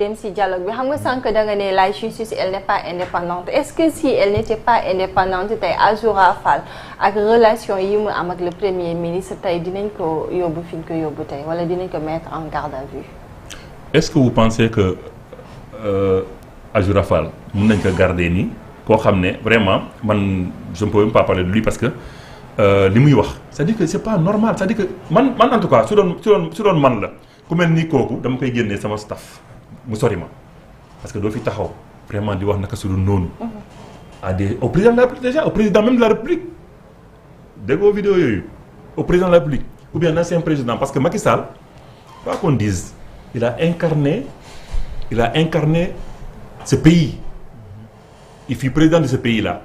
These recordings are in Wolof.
dem si dialogue bi xam nga sànq da nga ne la justice elle n'est pas indépendante est-ce que si elle n'était pas indépendante tey Azoura Fall ak relation yi mu am ak le premier ministre tey dinañ ko yóbbu fi ñu ko yóbbu tey wala dinañ ko mettre en garde à vue. est-ce que vous pensez que Azoura Fall mën nañ ko garder nii koo xam ne vraiment man je ne peux même pas parler de lui parce que li muy wax c'est-à-dire que c'est pas normal c'est-à-dire que man en tout cas su doon man la ku mel ni kooku dama koy génnee sama staff. mu sori ma parce que doo fi taxaw vraiment di wax naka su dul noonu. au président de la République déjà au président même de la République déggoo vidéo yooyu au président de la République ou bien l'ancien président parce que Macky Sall quoi qu'on dise il a incarné ce pays il fut président de ce pays-là.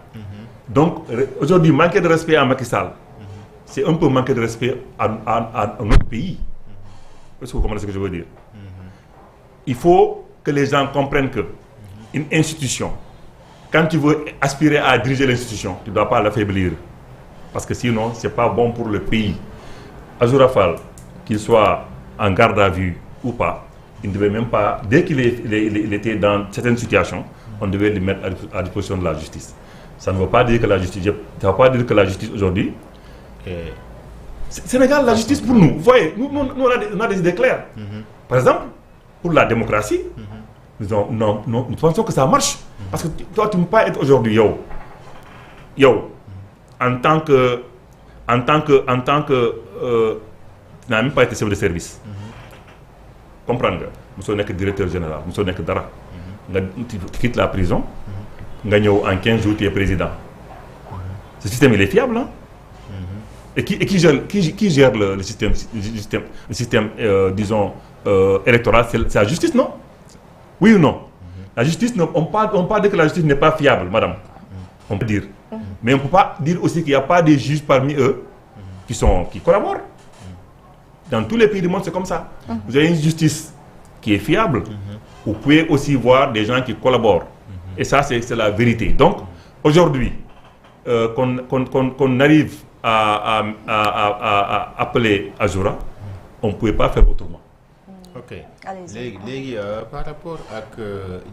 Donc aujourd'hui manquer de respect à Macky Sall c'est un peu manquer de respect à notre pays. Est-ce que vous comprenez ce que je veux dire? Il faut que les gens comprennent que une institution, quand tu veux aspirer à diriger l'institution, tu ne dois pas l'affaiblir. Parce que sinon, ce n'est pas bon pour le pays. Azoura Fall, qu'il soit en garde à vue ou pas, il ne devait même pas, dès qu'il était dans certaines situations, on devait le mettre à disposition de la justice. Ça ne veut pas dire que la justice, aujourd'hui, Sénégal, la justice pour nous, vous voyez, nous on a des idées claires. Par exemple, pour la démocratie, nous pensons que ça marche. Parce que toi, tu ne peux pas être aujourd'hui, en tant que tu n'as même pas été chef de service. Comprendre nga, mosoo nekk directeur général, mosoo nekk dara. Tu quittes la prison, nga ñëw en 15 jours, tu es président. Ce système, il est fiable, hein? Et qui gère le système disons, électoral, c'est la justice, non? Oui ou non? La justice, on parle de que la justice n'est pas fiable, madame. On peut dire. Mais on ne peut pas dire aussi qu'il n'y a pas des juges parmi eux qui collaborent. Dans tous les pays du monde, c'est comme ça. Vous avez une justice qui est fiable. Vous pouvez aussi voir des gens qui collaborent. Et ça, c'est la vérité. Donc, aujourd'hui, qu'on arrive à appeler Azoura, on ne pouvait pas faire autrement. Ok léegi par rapport ak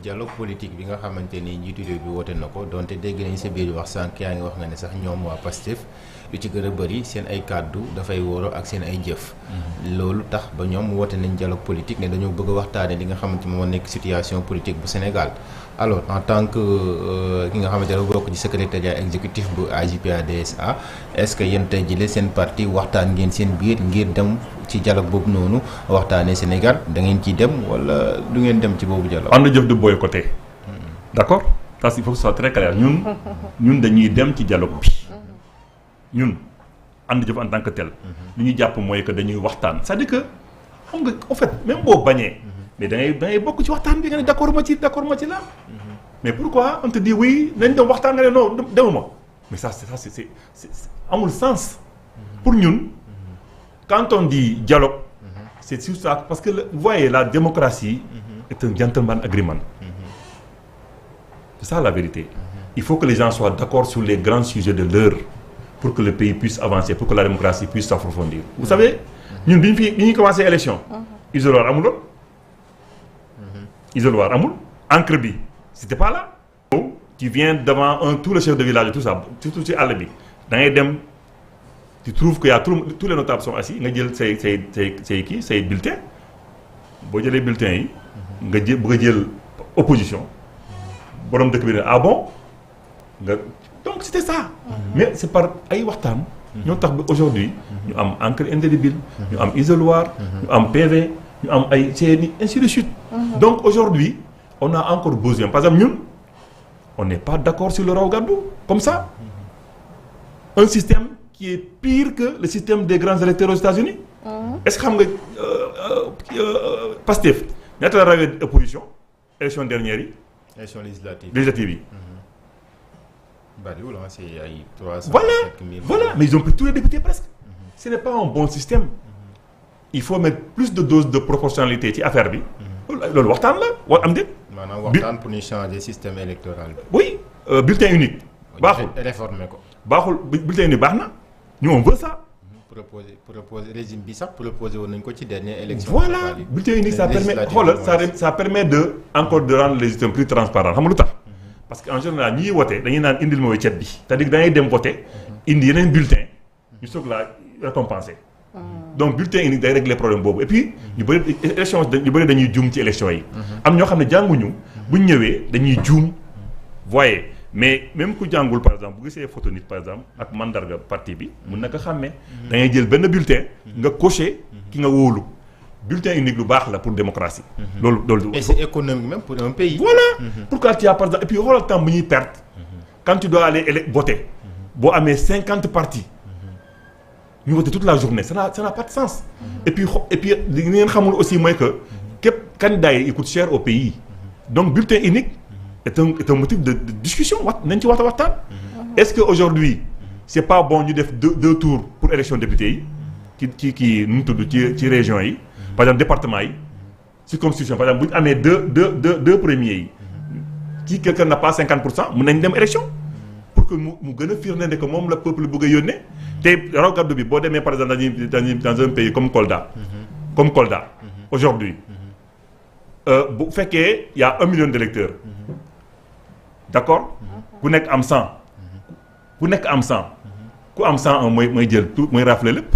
dialogue politique bi nga xamante ni njiitu réew bi woote na ko donte dégg nañ sa biir wax sànq yaa ngi wax nga ne sax ñoom waa Pastef lu ci gën a bëri seen ay kàddu dafay wóoroo ak seen ay jëf. loolu tax ba ñoom woote nañ dialogue politique ne dañoo bëgg a waxtaane li nga xamante moo nekk situation politique bu Sénégal. Alors en tant que ki nga xamante ne bokk ci secrétariat exécutif bu AJ/PADS-A est-ce que yéen tey jii seen parti waxtaan ngeen seen biir ngir dem ci dialogue boobu noonu waxtaanee Sénégal da ngeen ciy dem wala du ngeen dem ci boobu dialogue. ànd jëf de boycotté. D'accord? Ça il faut que ce soit très clair ñun dañuy dem ci dialogue bi. ñun ànd jëf en tant que tel. li ñuy jàpp mooy que dañuy waxtaan c'est-à-dire que xam nga en fait même boo bañee. mais da ngay bokk ci waxtaan bi nga ne d'accord ma ci la. mais pourquoi on te dit oui nañ dem waxtaan nga ne non demuma mais ça c'est amul sens. pour ñun quand on dit dialogue. c'est sur ça parce que vous voyez la démocratie. est un gentleman agreement. c'est ça la vérité. il faut que les gens soient d'accord sur les grands sujets de l'heure pour que le pays puisse avancer pour que la démocratie puisse s'approfondir. vous savez ñun bi ñuy commencé élection. isoloir amuloon. isoloir amul encre bi c'était pas là. tu viens devant tout le chef de village et tout ça surtout ci àll bi da ngay dem tu trouves que y a tous les notables sont assis nga jël say bulletins boo jëlee bulletins yi nga bëgg a jël opposition borom dëkk bi ne ah bon nga donc c'était ça. mais c'est par ay waxtaan. ñoo tax ba aujourd'hui ñu am encre indélébile. ñu am isoloir. ñu am PV. ñu am ay CNI ainsi de suite. Donc aujourd'hui on a encore besoin par exemple ñun on n'est pas d'accord sur le raw gàddu comme ça. un système qui est pire que le système des grands électeurs aux États-Unis. Est-ce que xam nga Pastef ñaata la rawee opposition élection dernière yi. élection législative yi. bariwul c'est ay 300. voilà mais ils ont pris tous les députés presque. ce n'est pas un bon système. il faut mettre plus de dose de proportionnalité ci affaire bi. loolu waxtaan la wala am déet. maanaam waxtaan pour ñu changer système électoral bi. oui bulletin unique. baaxul réformer ko. baaxul bulletin unique baax na ñu on veut ça. proposer régime bi sax proposé woon nañ ko ci dernière élection. voilà bulletin unique ça permet de encore de rendre les systèmes plus transparents xam nga lu tax. parce que en général ñiy wote dañuy naan indil mooy ceeb bi c'est-à-dire da ngay dem voter indi yeneen bulletin ñu soog laa récompenser. donc bulletin unique day régler problème boobu et puis ñu bëri élection ñu bëri dañuy juum ci élection yi. am ñoo xam ne jànguñu buñ ñëwee dañuy juum voyez mais même ku jàngul par exemple bu gisee photo nit par exemple ak mandarga parti bi mun na ko xàmmee. da ngay jël benn bulletin nga coché ki nga wóolu. bulletin unique lu baax la pour démocratie. loolu. et c'est économique même pour un pays. voilà pourquoi tu as par exemple et puis xoolal temps bu ñuy perte. quand tu dois aller voter. boo amee 50 partis. ñu voter toute la journée ça n'a pas de sens. et puis li ngeen xamul aussi mooy que képp candidat yi il coûte cher au pays. donc bulletin unique est un motif de discussion nañ ci waxtaan. est-ce que aujourd'hui c'est pas bon ñu def deux tours pour élection député yi ci kii nu mu tudd ci région yi. par exemple département yi circonscription par exemple bu ñu amee deux premiers yi ci quelqu'un n'a pas 50% mën nañ dem élection pour que mu gën a firnde ne que moom la peuple bëgg a yónnee te raw gàddu bi boo demee par exemple dans un pays comme Kolda. aujourd'hui bu fekkee y a 1 million d'électeurs d'accord ku nekk am 100 ku am 101 mooy jël tout mooy rafler lépp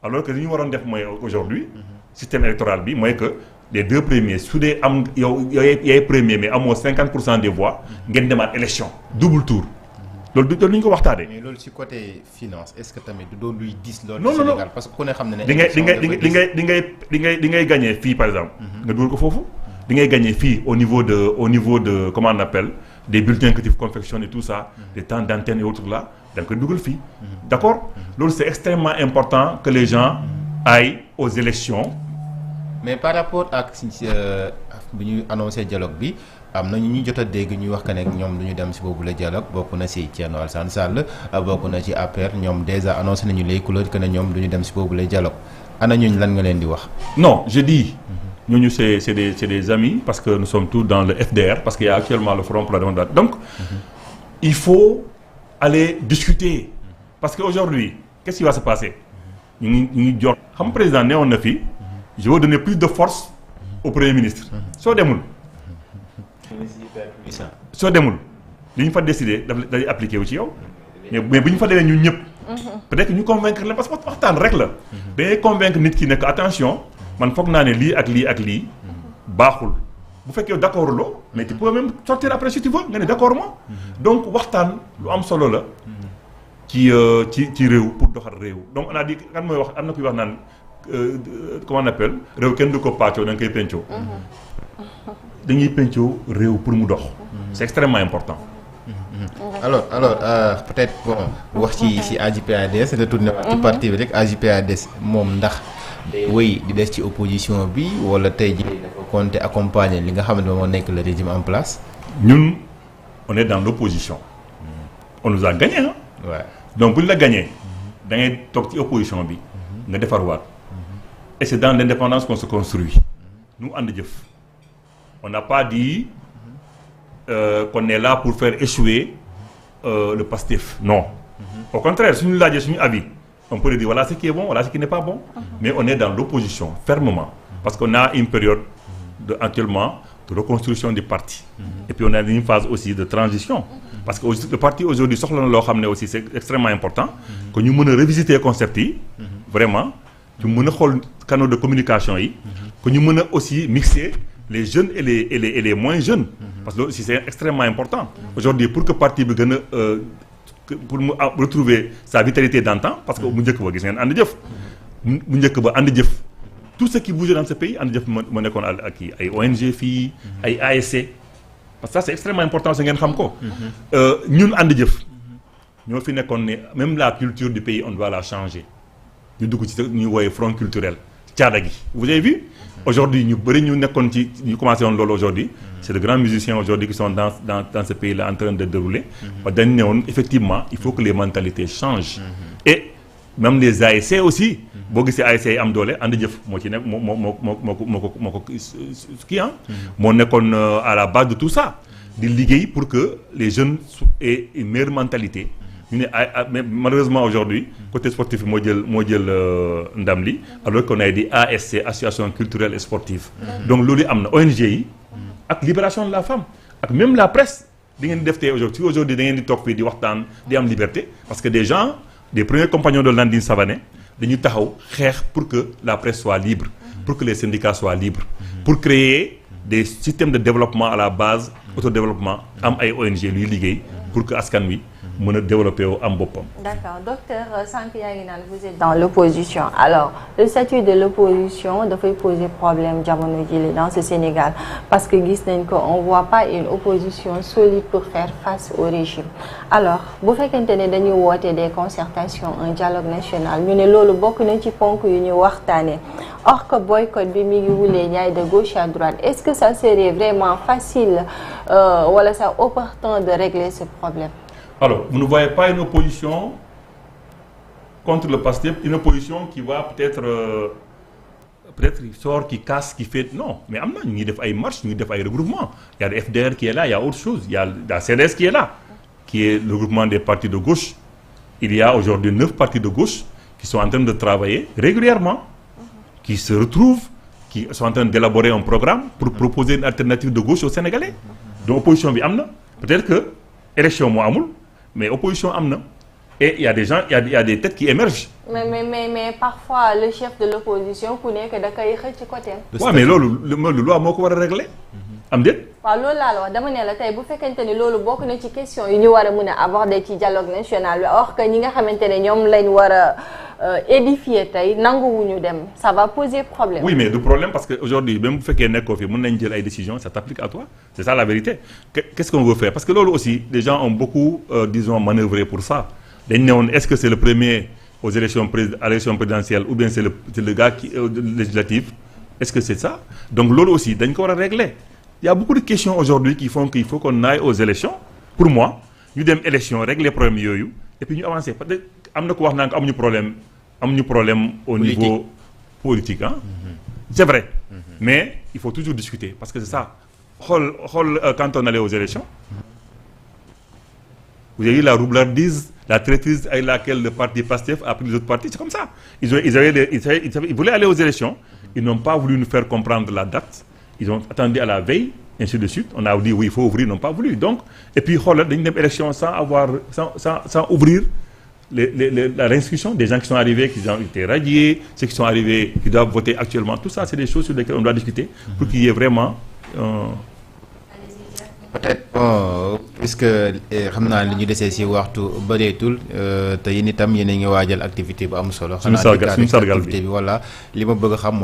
alors que li ñu waroon def mooy aujourd'hui système électoral bi mooy que les deux premiers su dee am yow yaay premier mais amoo 50% des voix ngeen demaat élection double tour loolu ñu ko waxtaanee. mais loolu ci côté finance est-ce que tamit du doon luy dis loolu. non Sénégal parce que ku ne xam na ne. di ngay gagner fii par exemple. nga dugal ko foofu. di ngay gagner fii au niveau de comment on appelle des bulletins que tu confectionnes et tout ça. des temps d'antenne et autres là da nga koy dugal fii. d'accord loolu c'est extrêmement important que les gens aillent aux élections. mais par rapport ak bi ñu annoncé dialogue bi am na ñu jot a dégg ñuy wax que ne ñoom du ñu dem si boobu la dialogue bokk na si Thierno Alassane Sall bokk na ci APR ñoom déjà annoncé nañu les couleurs que ne ñoom du ñu dem si boobu la dialogue ana ñooñu lan nga leen di wax. non je dis ñooñu c'est des amis parce que nous sommes tous dans le FDR parce qu'il y a actuellement le Front pour la démocratie donc il faut aller discuter parce que aujourd'hui qu'est-ce qui va se passer ñu ngi jot xam président neewoon na fi je veux donner plus de force au premier ministre soo demul li ñu fa décider day appliqué wu ci yow mais bu ñu fa demee ñun ñëpp peut-être ñu convaincre leen parce que waxtaan rek la dangay convaincre nit ki nekk attention man foog naa ne lii ak lii baaxul bu fekkee d'accord loo mais tu peux même sortir après si tu veux nga ne d'accord moi donc waxtaan lu am solo la ci réew pour doxal réew donc on a dit kan mooy wax am na kuy wax naan comment on appelle réew kenn du ko pàccoo da nga koy pencoo dañuy pencoo réew pour mu dox c'est extrêmement important. alors peut-être bon wax ci AJ/PADS retourné waat ci parti bi rek AJ/PADS moom ndax day wéy di des ci opposition bi wala tey jii dafa compter accompagner li nga xam ne moo nekk le régime en place. ñun on est dans l'opposition. on nous a gagné hein. Ouais. donc bu ñu la gagné da ngay toog ci opposition bi nga defarwaat et c'est dans l'indépendance qu'on se construit nous ànd jëf on n'a pas dit qu'on est là pour faire échouer le PASTEF non au contraire suñu laajee suñu avis on peut dire voilà ce qui est bon voilà ce qui n'est pas bon mais on est dans l'opposition fermement parce qu'on a une période actuellement de reconstruction du parti et puis on a une phase aussi de transition parce que le parti aujourd'hui soxla na loo xam ne aussi c'est extrêmement important que ñu mën a revisiter concept yi vraiment ñu mën a xool canaux de communication yi que ñu mën a aussi mixer les jeunes et les moins jeunes parce que loolu aussi c'est extrêmement important aujourd'hui pour que parti bi gën a pour mu retrouver sa vitalité d'antan parce que bu njëkk ba gis ngeen ànd jëf bu njëkk ba ànd jëf tout ce qui bouge dans ce pays ànd jëf moo nekkoon ak ay ONG fii ay ASC parce que ça c'est extrêmement important si ngeen xam ko ñun ànd jëf ñoo fi nekkoon ne même la culture du pays on doit la changer ñu dugg ci ñu wooye front culturel caada gi vous avez vu aujourd'hui ñu bëri ñu nekkoon ci ñu commencé woon loolu aujourd'hui c'est de grands musiciens aujourd'hui qui sont dans ce pays là en train de dérouler dañ ne woon effectivement il faut que les mentalités changent et même les ASC aussi boo gisee ASC yi am doole ànd jëf moo ci nekk moo ko kii moo nekkoon à la base de tout ça di liggéey pour que les jeunes aient une meilleure mentalité mais malheureusement aujourd'hui côté sportif moo jël ndam li alors qu'on a dit ASC association culturelle et sportive. Donc loolu am na ONG yi ak libération de la femme ak même la presse di ngeen di def tey aujourd'hui da ngeen di toog fii di waxtaan di am liberté parce que des gens des premiers compagnons de Landing Savané dañu taxaw xeex pour que la presse soit libre pour que les syndicats soient libres pour créer des systèmes de développement à la base autodéveloppement am ay ONG luy liggéey pour que askan wi mën a développer wu am boppam. D'accord docteur sànq yaa ngi naan vous êtes dans l'opposition alors le statut de l'opposition dafay poser problème jamono jii dans ce Sénégal parce que gis nañ ko on voit pas une opposition solide pour faire face au régime alors bu fekkente ne dañuy woote des concertations un dialogue national ñu ne loolu bokk na ci ponk yu ñu waxtaanee or que boycott bi mi ngi wulee ñaay de gauche à droite est-ce que ça serait vraiment facile wala ça opportun de régler ce problème? Alors, vous ne voyez pas une opposition contre le PASTEF, une opposition qui va peut-être sort, qui casse, qui fait... Non, mais il y a des marches, il y a des regroupements. Il y a le FDR qui est là, il y a autre chose. Il y a la CDS qui est là, qui est le regroupement des partis de gauche. Il y a aujourd'hui 9 partis de gauche qui sont en train de travailler régulièrement, qui se retrouvent, qui sont en train d'élaborer un programme pour proposer une alternative de gauche aux Sénégalais. Donc, opposition, peut-être que élection moo amul mais opposition am na et il y a des gens il y a des têtes qui émergent. mais parfois le chef de l'opposition ku nekk da koy xëcc ci côté. waaw mais loolu loi moo ko war a régler. am déet. waaw loolu laa la wax dama ne la tey bu fekkente ni loolu bokk na ci question yi ñu war a mën a aborder ci dialogue national bi or que ñi nga xamante ne ñoom lañ war a édifier tey nanguwuñu dem ça va poser problème. Oui mais du problème parce que aujourd'hui même bu fekkee nekkoo fi mën nañ jël ay décisions ça t'applique à toi c'est ça la vérité qu'est-ce qu'on veut faire parce que loolu aussi les gens ont beaucoup disons manœuvré pour ça dañ ne woon est-ce que c'est le premier aux élections présidentielles ou bien c'est le gars qui législatif est-ce que c'est ça donc loolu aussi dañ ko war a régler. Il y a beaucoup de questions aujourd'hui qui font qu'il faut qu'on aille aux élections pour moi ñu dem élection régler problème yooyu et puis ñu avancer parce que am na ko wax naa ko amuñu problème au niveau politique ah c'est vrai mais il faut toujours discuter parce que c'est ça xool quand on allait aux élections vous avez vu la roublardise la traîtrise avec laquelle le parti PASTEF a pris les autres partis c'est comme ça ils voulaient aller aux élections ils n'ont pas voulu nous faire comprendre la date ils ont attendu à la veille ainsi de suite on a dit oui il faut ouvrir ils n'ont pas voulu donc et puis xoolal dañu dem élection sans ouvrir la réinscription des gens qui sont arrivés qui ont été radiés ceux qui sont arrivés qui doivent voter actuellement tout ça c'est des choses sur lesquelles on doit discuter pour qu'il y ait vraiment peut-être bon puisque xam naa li ñu desee ci waxtu bëreetul te yéen itam yéen a ngi waajal activité bu am solo. suñu sargal bi voilà li ma bëgg a xam mooy